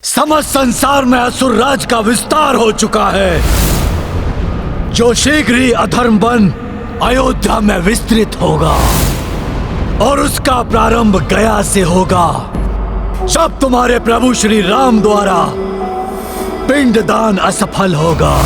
समस्त संसार में असुर राज का विस्तार हो चुका है, जो शीघ्र ही अधर्म बन अयोध्या में विस्तृत होगा और उसका प्रारंभ गया से होगा। जब तुम्हारे प्रभु श्री राम द्वारा पिंडदान असफल होगा।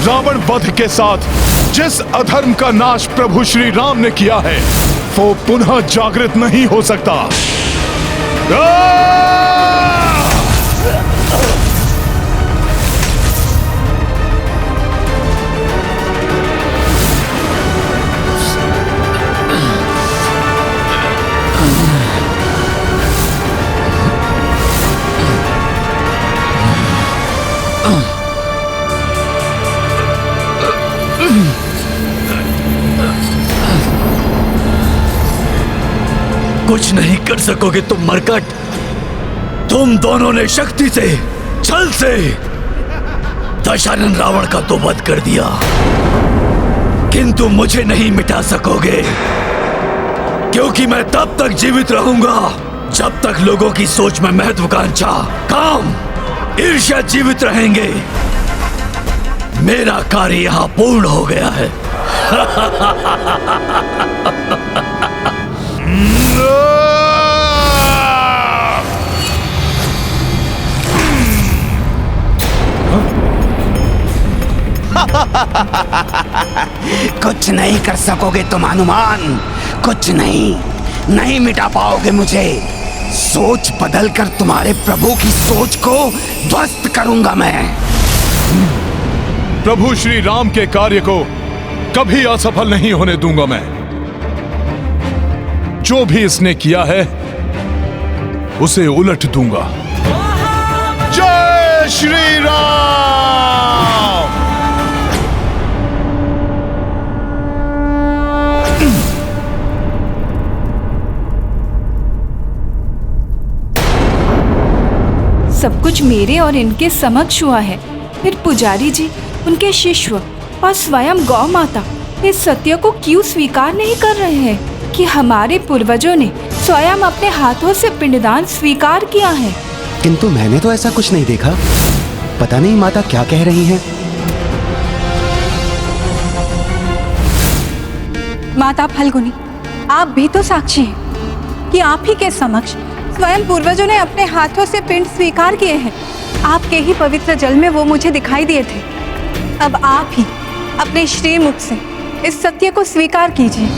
रावण वध के साथ जिस अधर्म का नाश प्रभु श्री राम ने किया है, वो पुनः जागृत नहीं हो सकता। कुछ नहीं कर सकोगे तुम मरकट। तुम दोनों ने शक्ति से, छल से दशानन रावण का तो वध कर दिया, किंतु मुझे नहीं मिटा सकोगे, क्योंकि मैं तब तक जीवित रहूंगा जब तक लोगों की सोच में महत्वाकांक्षा, काम, ईर्ष्या जीवित रहेंगे। मेरा कार्य यहां पूर्ण हो गया है। कुछ नहीं कर सकोगे तुम हनुमान, कुछ नहीं मिटा पाओगे मुझे। सोच बदलकर तुम्हारे प्रभु की सोच को ध्वस्त करूंगा मैं। प्रभु श्री राम के कार्य को कभी असफल नहीं होने दूंगा मैं। जो भी इसने किया है उसे उलट दूंगा। जय श्री राम। सब कुछ मेरे और इनके समक्ष हुआ है, फिर पुजारी जी, उनके शिष्य और स्वयं गौ माता इस सत्य को क्यों स्वीकार नहीं कर रहे हैं कि हमारे पूर्वजों ने स्वयं अपने हाथों से पिंडदान स्वीकार किया है। किंतु मैंने तो ऐसा कुछ नहीं देखा। पता नहीं माता क्या कह रही हैं। माता फल्गुनी, आप भी तो साक्षी हैं कि आप ही के समक्ष स्वयं पूर्वजों ने अपने हाथों से पिंड स्वीकार किए हैं। आपके ही पवित्र जल में वो मुझे दिखाई दिए थे। अब आप ही अपने श्रीमुख से इस सत्य को स्वीकार कीजिए।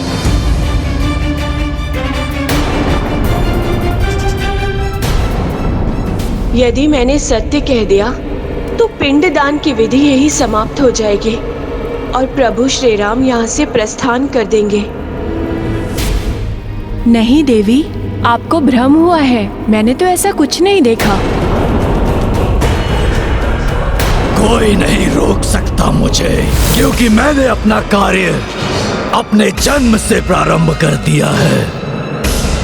यदि मैंने सत्य कह दिया तो पिंडदान की विधि यही समाप्त हो जाएगी और प्रभु श्री राम यहाँ से प्रस्थान कर देंगे। नहीं देवी, आपको भ्रम हुआ है। मैंने तो ऐसा कुछ नहीं देखा। कोई नहीं रोक सकता मुझे, क्योंकि मैंने अपना कार्य अपने जन्म से प्रारंभ कर दिया है।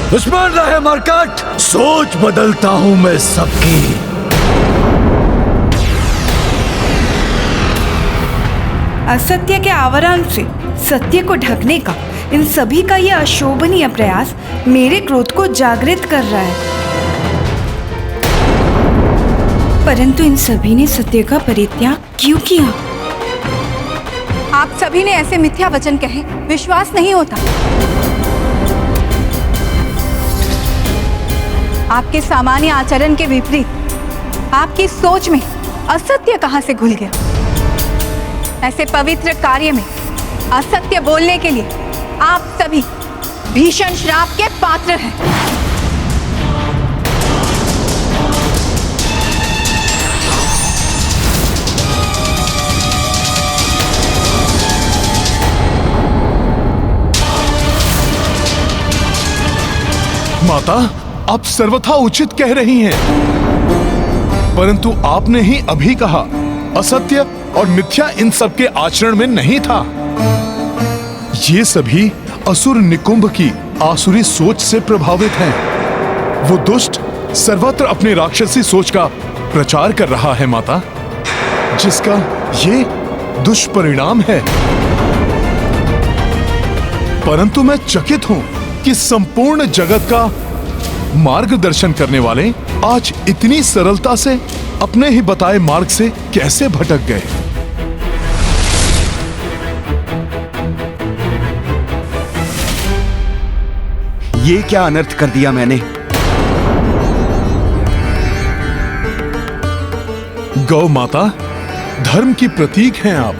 स्मरण रहे मरकट, सोच बदलता हूं मैं सबकी। असत्य के आवरण से सत्य को ढकने का इन सभी का यह अशोभनीय प्रयास मेरे क्रोध को जागृत कर रहा है, परंतु इन सभी ने सत्य का परित्याग क्यों किया? आप सभी ने ऐसे मिथ्या वचन कहे, विश्वास नहीं होता। आपके सामान्य आचरण के विपरीत आपकी सोच में असत्य कहां से घुल गया? ऐसे पवित्र कार्य में असत्य बोलने के लिए आप सभी भीषण श्राप के पात्र हैं। माता, आप सर्वथा उचित कह रही हैं, परंतु आपने ही अभी कहा असत्य और मिथ्या इन सब के आचरण में नहीं था। ये सभी असुर निकुंभ की आसुरी सोच से प्रभावित हैं। वो दुष्ट सर्वत्र अपनी राक्षसी सोच का प्रचार कर रहा है माता, जिसका ये दुष्परिणाम है। परंतु मैं चकित हूं कि संपूर्ण जगत का मार्गदर्शन करने वाले आज इतनी सरलता से अपने ही बताए मार्ग से कैसे भटक गए। ये क्या अनर्थ कर दिया मैंने? गौ माता, धर्म की प्रतीक हैं आप।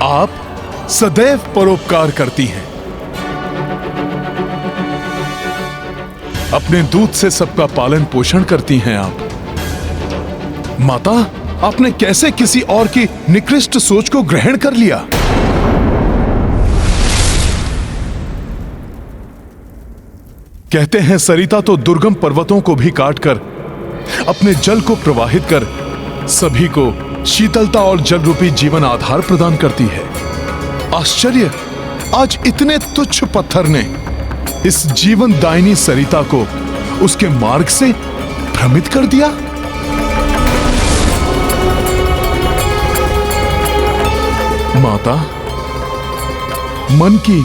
आप सदैव परोपकार करती हैं। अपने दूध से सबका पालन पोषण करती हैं आप। माता, आपने कैसे किसी और की निकृष्ट सोच को ग्रहण कर लिया? कहते हैं सरिता तो दुर्गम पर्वतों को भी काटकर अपने जल को प्रवाहित कर सभी को शीतलता और जल रूपी जीवन आधार प्रदान करती है। आश्चर्य, आज इतने तुच्छ पत्थर ने इस जीवन दायिनी सरिता को उसके मार्ग से भ्रमित कर दिया। माता, मन की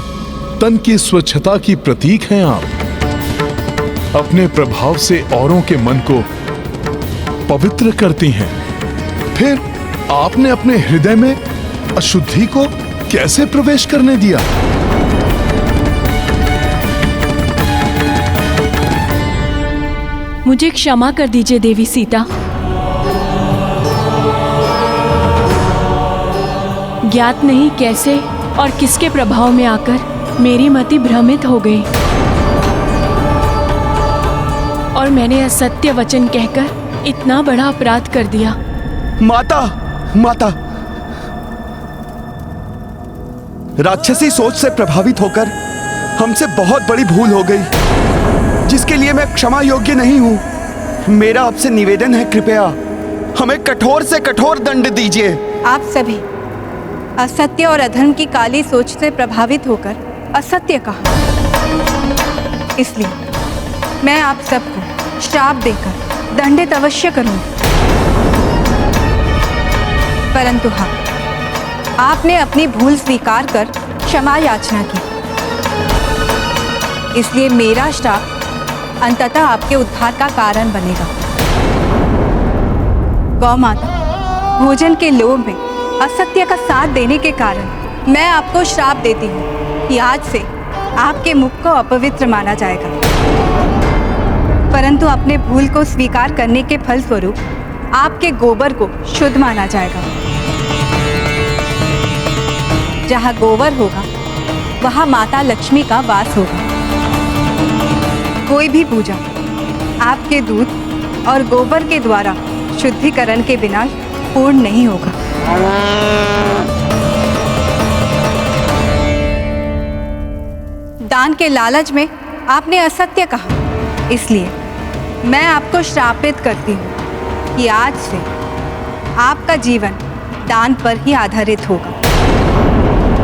तन की स्वच्छता की प्रतीक हैं आप। अपने प्रभाव से औरों के मन को पवित्र करती हैं। फिर आपने अपने हृदय में अशुद्धि को कैसे प्रवेश करने दिया? मुझे क्षमा कर दीजिए देवी सीता। ज्ञात नहीं कैसे और किसके प्रभाव में आकर मेरी मति भ्रमित हो गई और मैंने असत्य वचन कहकर इतना बड़ा अपराध कर दिया। माता, माता, राक्षसी सोच से प्रभावित होकर हमसे बहुत बड़ी भूल हो गई, जिसके लिए मैं क्षमा योग्य नहीं हूं। मेरा आपसे निवेदन है, कृपया हमें कठोर से कठोर दंड दीजिए। आप सभी असत्य और अधर्म की काली सोच से प्रभावित होकर असत्य कहा, इसलिए मैं आप सबको श्राप देकर दंडित अवश्य करूंगी। परंतु हाँ, आपने अपनी भूल स्वीकार कर क्षमा याचना की, इसलिए मेरा श्राप अंततः आपके उद्धार का कारण बनेगा। गौ माता, भोजन के लोभ में असत्य का साथ देने के कारण मैं आपको श्राप देती हूँ कि आज से आपके मुख को अपवित्र माना जाएगा। परंतु अपने भूल को स्वीकार करने के फलस्वरूप आपके गोबर को शुद्ध माना जाएगा। जहाँ गोबर होगा वहाँ माता लक्ष्मी का वास होगा। कोई भी पूजा आपके दूध और गोबर के द्वारा शुद्धिकरण के बिना पूर्ण नहीं होगा। दान के लालच में आपने असत्य कहा, इसलिए मैं आपको श्रापित करती हूँ कि आज से आपका जीवन दान पर ही आधारित होगा।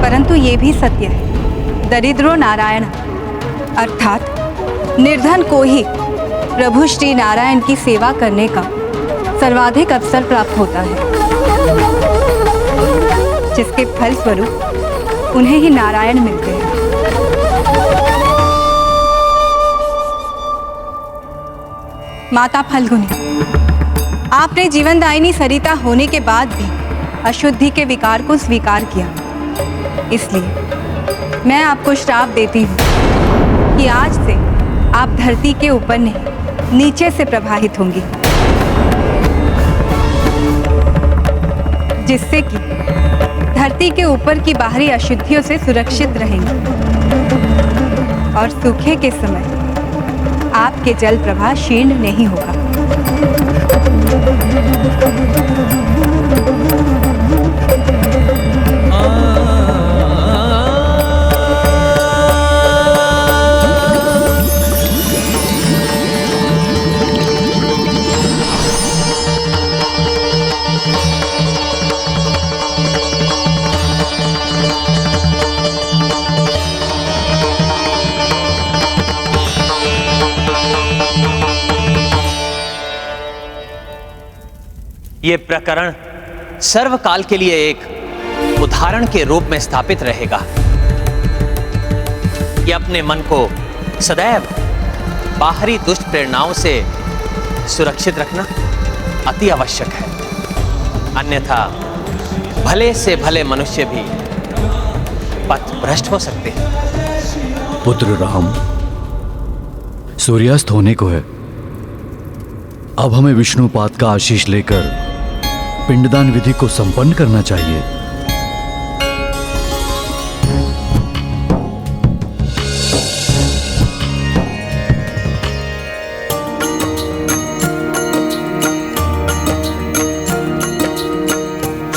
परंतु ये भी सत्य है, दरिद्रो नारायण अर्थात निर्धन को ही प्रभु श्री नारायण की सेवा करने का सर्वाधिक अवसर प्राप्त होता है, जिसके फलस्वरूप उन्हें ही नारायण मिलते हैं। माता फल्गुनी, आपने जीवनदायिनी सरिता होने के बाद भी अशुद्धि के विकार को स्वीकार किया, इसलिए मैं आपको श्राप देती हूँ कि आज से आप धरती के ऊपर नहीं नीचे से प्रवाहित होंगी, जिससे कि धरती के ऊपर की बाहरी अशुद्धियों से सुरक्षित रहेंगे और सूखे के समय आपके जल प्रवाह क्षीण नहीं होगा। ये प्रकरण सर्वकाल के लिए एक उदाहरण के रूप में स्थापित रहेगा कि अपने मन को सदैव बाहरी दुष्ट प्रेरणाओं से सुरक्षित रखना अति आवश्यक है। अन्यथा भले से भले मनुष्य भी पथ भ्रष्ट हो सकते हैं। पुत्र राम, सूर्यास्त होने को है। अब हमें विष्णुपाद का आशीष लेकर पिंडदान विधि को संपन्न करना चाहिए।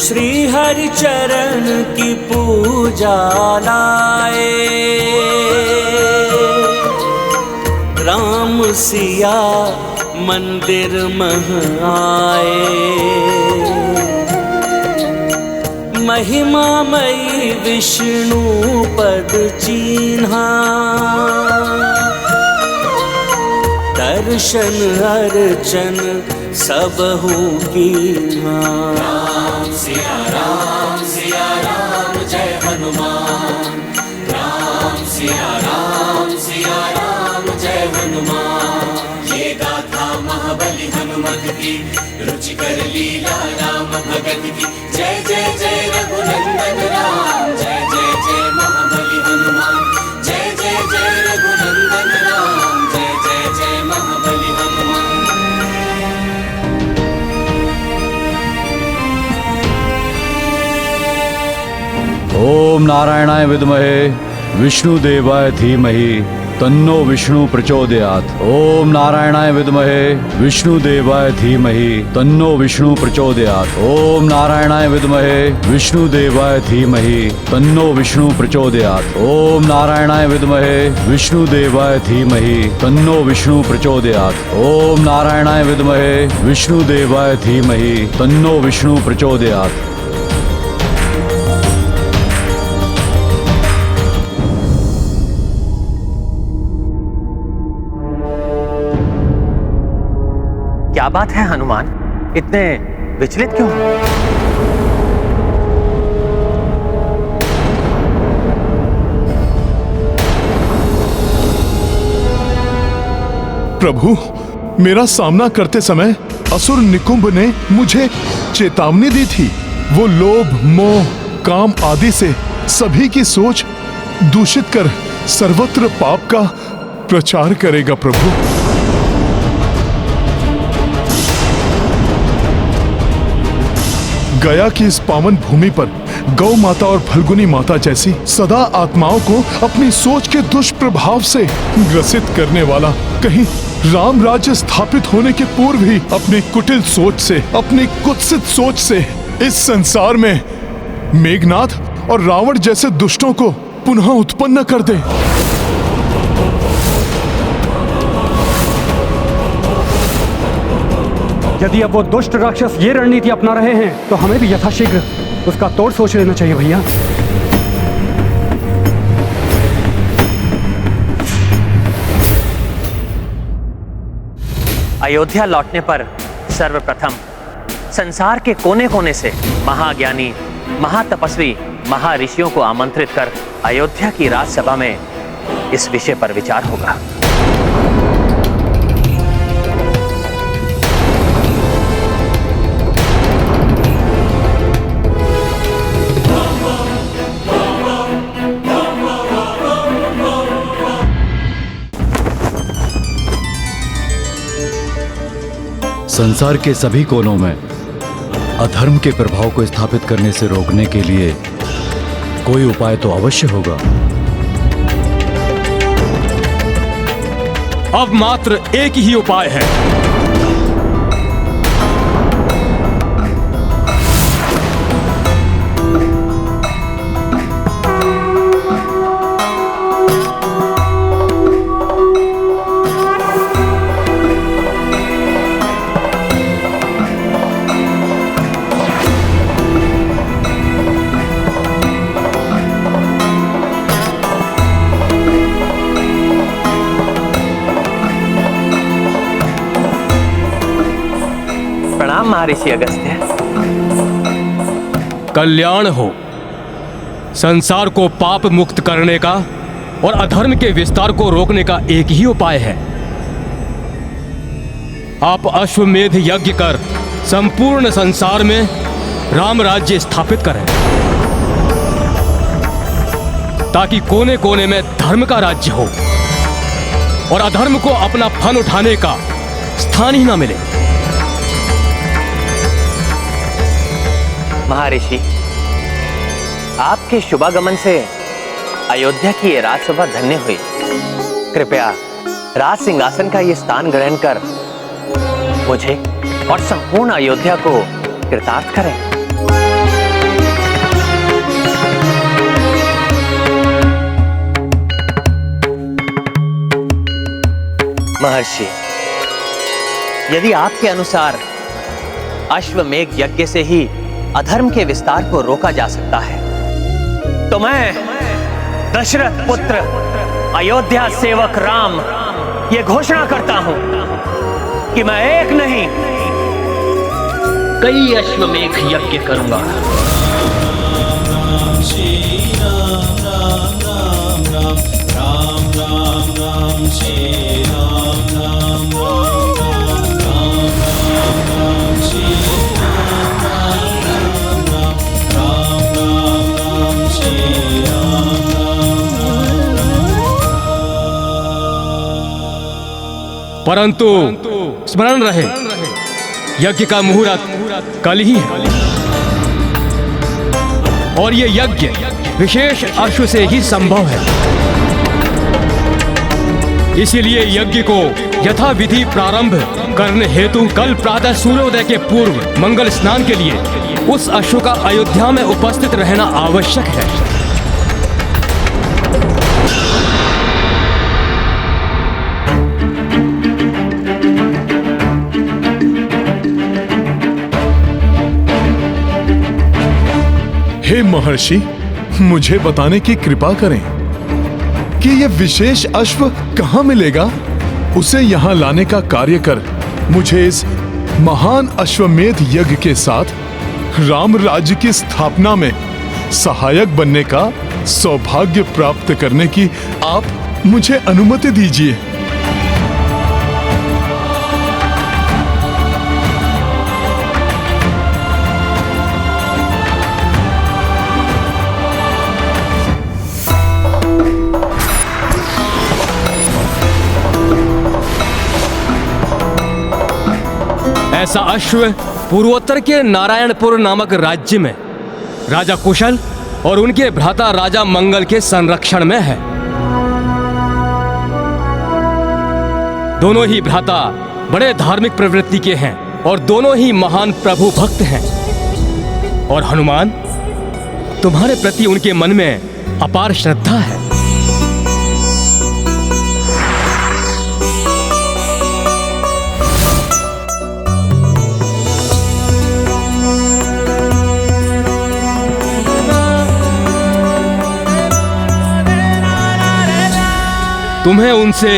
श्री हरि चरण की पूजा लाए, राम सिया मंदिर मह आए। महिमामयी विष्णु पद चीन्हा, दर्शन अर्चन सबहु कीन्हा। राम सिया राम जय हनुमान। राम सिया राम जय हनुमान। ये गाथा महाबली हनुमत की, रुचिकर लीला राम भगत की। जय जय जय रघुनंदन राम, जय जय जय महाबली हनुमान। जय जय जय रघुनंदन राम, जय जय जय महाबली हनुमान। ओम नारायणाय विद्महे विष्णुदेवाय धीमहि तन्नो विष्णु प्रचोदयात्। ओम नारायणाय विद्महे विष्णुदेवाय धीमहि तन्नो विष्णु प्रचोदयात्। ओम नारायणाय विद्महे विष्णुदेवाय धीमहि तन्नो विष्णु प्रचोदयात्। ओम नारायणाय विद्महे विष्णुदेवाय धीमहि तन्नो विष्णु प्रचोदयात्। ओम नारायणाय विद्महे विष्णुदेवाय धीमहि तन्नो विष्णु प्रचोदयात्। क्या बात है हनुमान, इतने विचलित क्यों हैं? प्रभु, मेरा सामना करते समय असुर निकुंभ ने मुझे चेतावनी दी थी। वो लोभ, मोह, काम आदि से सभी की सोच दूषित कर सर्वत्र पाप का प्रचार करेगा। प्रभु, गया की इस पावन भूमि पर गौ माता और फल्गुनी माता जैसी सदा आत्माओं को अपनी सोच के दुष्प्रभाव से ग्रसित करने वाला, कहीं राम राज्य स्थापित होने के पूर्व ही अपनी कुटिल सोच से, अपनी कुत्सित सोच से इस संसार में मेघनाथ और रावण जैसे दुष्टों को पुनः उत्पन्न कर दे। यदि अब वो दुष्ट राक्षस ये रणनीति अपना रहे हैं तो हमें भी यथाशीघ्र उसका तोड़ सोच लेना चाहिए भैया। अयोध्या लौटने पर सर्वप्रथम संसार के कोने कोने से महाज्ञानी, महातपस्वी, महर्षियों को आमंत्रित कर अयोध्या की राजसभा में इस विषय पर विचार होगा। संसार के सभी कोनों में अधर्म के प्रभाव को स्थापित करने से रोकने के लिए कोई उपाय तो अवश्य होगा। अब मात्र एक ही उपाय है। महर्षि अगस्त्य। कल्याण हो। संसार को पाप मुक्त करने का और अधर्म के विस्तार को रोकने का एक ही उपाय है। आप अश्वमेध यज्ञ कर संपूर्ण संसार में राम राज्य स्थापित करें, ताकि कोने कोने में धर्म का राज्य हो और अधर्म को अपना फन उठाने का स्थान ही ना मिले। महर्षि, आपके शुभागमन से अयोध्या की ये राजसभा धन्य हुई। कृपया राज सिंहासन का ये स्थान ग्रहण कर मुझे और संपूर्ण अयोध्या को कृतार्थ करें। महर्षि, यदि आपके अनुसार अश्वमेध यज्ञ से ही अधर्म के विस्तार को रोका जा सकता है, तो मैं दशरथ पुत्र अयोध्या सेवक राम ये घोषणा करता हूं कि मैं एक नहीं कई अश्वमेध यज्ञ करूंगा। परंतु स्मरण रहे, यज्ञ का मुहूर्त कल ही है और ये यज्ञ विशेष अश्व से ही संभव है। इसीलिए यज्ञ को यथाविधि प्रारंभ करने हेतु कल प्रातः सूर्योदय के पूर्व मंगल स्नान के लिए उस अश्व का अयोध्या में उपस्थित रहना आवश्यक है। हे महर्षि, मुझे बताने की कृपा करें कि यह विशेष अश्व कहां मिलेगा। उसे यहां लाने का कार्य कर मुझे इस महान अश्वमेध यज्ञ के साथ राम राज्य की स्थापना में सहायक बनने का सौभाग्य प्राप्त करने की आप मुझे अनुमति दीजिए। ऐसा अश्व पूर्वोत्तर के नारायणपुर नामक राज्य में राजा कुशल और उनके भ्राता राजा मंगल के संरक्षण में है। दोनों ही भ्राता बड़े धार्मिक प्रवृत्ति के हैं और दोनों ही महान प्रभु भक्त हैं। और हनुमान, तुम्हारे प्रति उनके मन में अपार श्रद्धा है। तुम्हें उनसे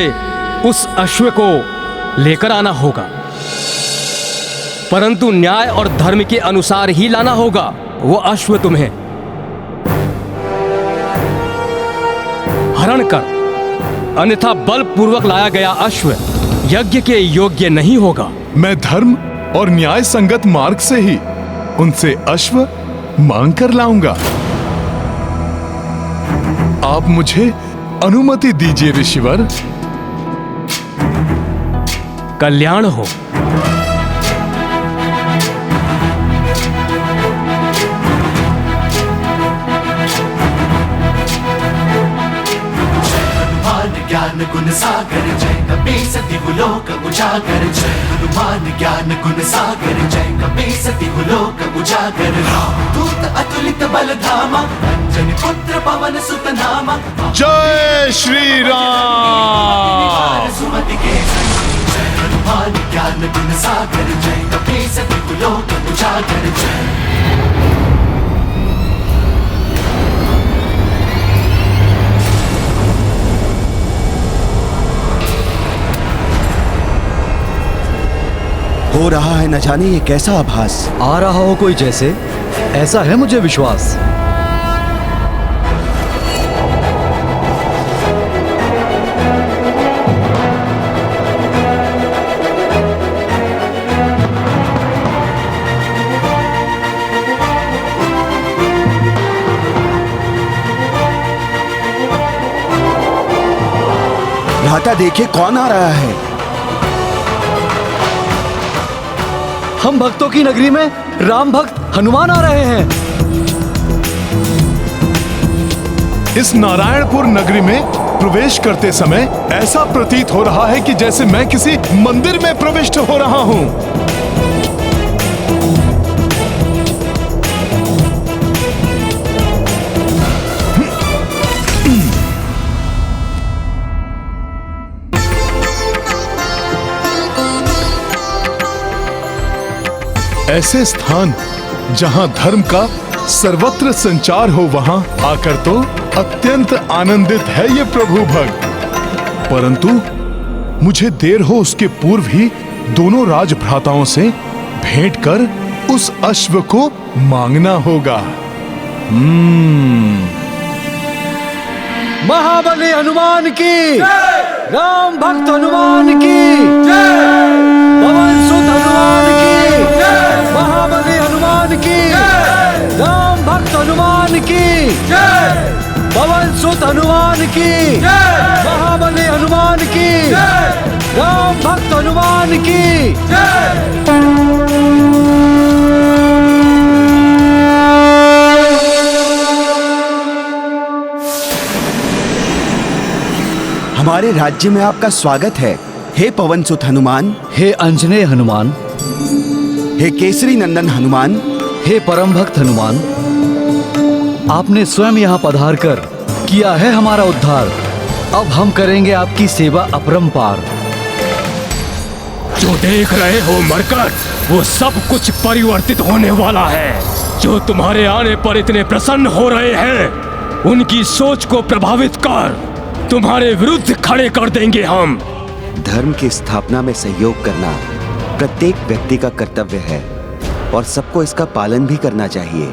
उस अश्व को लेकर आना होगा, परंतु न्याय और धर्म के अनुसार ही लाना होगा। वो अश्व तुम्हें हरण कर, अन्यथा बलपूर्वक लाया गया अश्व यज्ञ के योग्य नहीं होगा। मैं धर्म और न्याय संगत मार्ग से ही उनसे अश्व मांग कर लाऊंगा। आप मुझे अनुमति दीजिए ऋषिवर। कल्याण हो। ज्ञान गुण सागर जय कपी सती गुलोक उजागर। जय हनुमान ज्ञान गुण सागर जय कपी सती गुलोक उजागर। दूत अतुलित बल धामा अंजनी पुत्र पवन सुत नामा। जय श्री राम। सुमति के जय हनुमान ज्ञान गुण सागर जय कपी सती गुलोक उजागर। जय हो रहा है न जाने ये कैसा आभास। आ रहा हो कोई जैसे, ऐसा है मुझे विश्वास। भ्राता देखिए कौन आ रहा है। हम भक्तों की नगरी में राम भक्त हनुमान आ रहे हैं। इस नारायणपुर नगरी में प्रवेश करते समय ऐसा प्रतीत हो रहा है कि जैसे मैं किसी मंदिर में प्रविष्ट हो रहा हूं। ऐसे स्थान जहां धर्म का सर्वत्र संचार हो, वहां आकर तो अत्यंत आनंदित है ये प्रभु भक्त। परंतु मुझे देर हो उसके पूर्व ही दोनों राजभ्राताओं से भेंट कर उस अश्व को मांगना होगा। महाबली हनुमान की, राम भक्त हनुमान की, पवन सुत हनुमान की, महाबली हनुमान की, राम भक्त हनुमान की, पवन सुत हनुमान की, महाबली हनुमान की, राम भक्त हनुमान की। हमारे राज्य में आपका स्वागत है, हे पवन सुत हनुमान, हे अंजनेय हनुमान, हे केसरी नंदन हनुमान, हे परम भक्त हनुमान। आपने स्वयं यहाँ पधार कर किया है हमारा उद्धार। अब हम करेंगे आपकी सेवा अपरंपार। जो देख रहे हो मरकट, वो सब कुछ परिवर्तित होने वाला है। जो तुम्हारे आने पर इतने प्रसन्न हो रहे हैं, उनकी सोच को प्रभावित कर तुम्हारे विरुद्ध खड़े कर देंगे हम। धर्म की स्थापना में सहयोग करना प्रत्येक व्यक्ति का कर्तव्य है और सबको इसका पालन भी करना चाहिए।